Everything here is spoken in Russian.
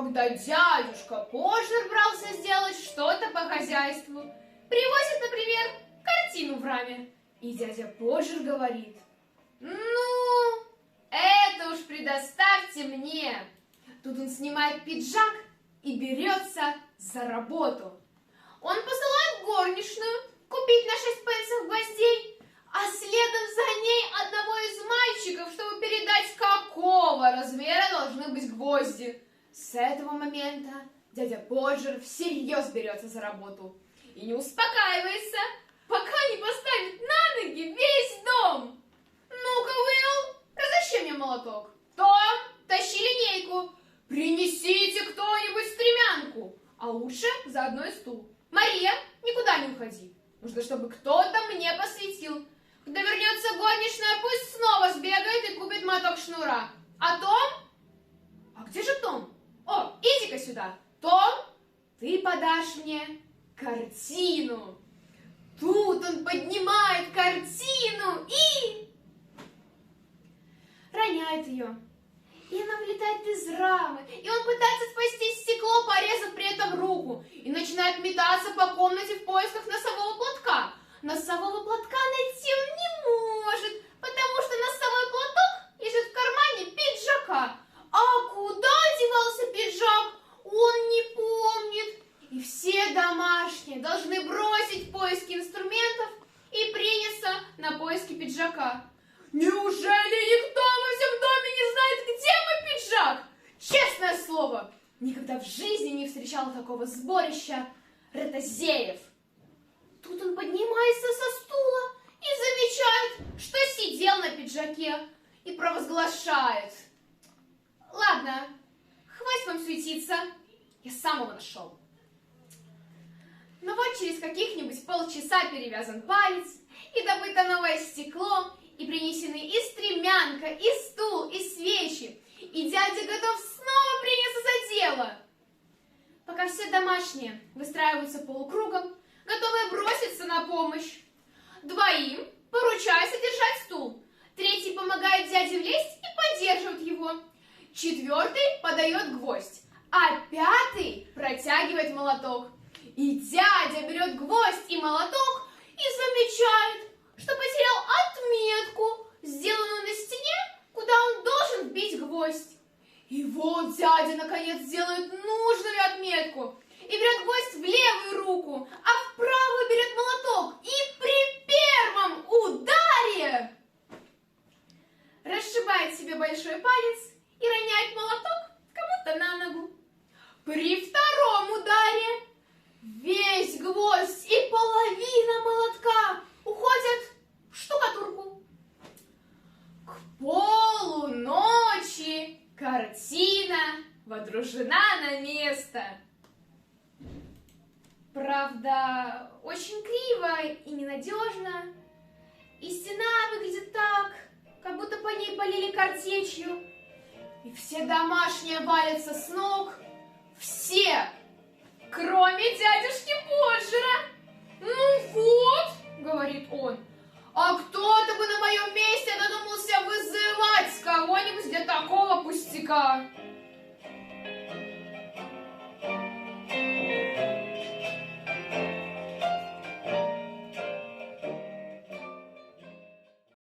когда дядюшка Поджер брался сделать что-то по хозяйству. Привозит, например, картину в раме. И дядя Поджер говорит: «Ну, это уж предоставьте мне». Тут он снимает пиджак и берется за работу. Он посылает горничную купить на 6 пенсов гвоздей, а следом за ней одного из мальчиков, чтобы передать, какого размера должны быть гвозди. С этого момента дядя Поджер всерьез берется за работу и не успокаивается, пока не поставит на ноги весь дом. «Ну-ка, Уилл, разыщи мне молоток. Том, тащи линейку. Принесите кто-нибудь стремянку, а лучше заодно и стул. Мария, никуда не уходи. Нужно, чтобы кто-то мне посветил. Когда вернется горничная, пусть снова сбегает и купит моток шнура. А Том? А где же Том? О, иди-ка сюда. Том, ты подашь мне картину». Тут он поднимает картину и роняет ее. И она вылетает из рамы, и он пытается спасти стекло, порезав при этом руку, и начинает метаться по комнате в поисках носового платка. Носового платка найти он не может, потому что носовой платок лежит в кармане пиджака. А куда девался пиджак, он не помнит. И все домашние должны бросить поиски инструментов и приняться на поиски пиджака. Неужели никто во всем доме не знает, где мой пиджак? Честное слово, никогда в жизни не встречал такого сборища ротозеев. Тут он поднимается со стула и замечает, что сидел на пиджаке, и провозглашает: «Ладно, хватит вам суетиться, я сам его нашел». Но вот через каких-нибудь полчаса перевязан палец, и добыто новое стекло, и принесены и стремянка, и стул, и свечи, и дядя готов снова приняться за дело. Пока все домашние выстраиваются полукругом, готовые броситься на помощь. Двоим поручается держать стул, третий помогает дяде влезть и поддерживает его, четвертый подает гвоздь, а пятый протягивает молоток. И дядя берет гвоздь и молоток и замечает, что потерял отметку, сделанную на стене, куда он должен вбить гвоздь. И вот дядя наконец делает нужную отметку и берет гвоздь в левую руку, а в правую берет молоток и при первом ударе расшибает себе большой палец и роняет молоток кому-то на ногу. При втором ударе весь гвоздь и половина молотка уходят в штукатурку. К полуночи картина водружена на место. Правда, очень криво и ненадежно, и стена выглядит так, как будто по ней полили картечью, и все домашние валятся с ног,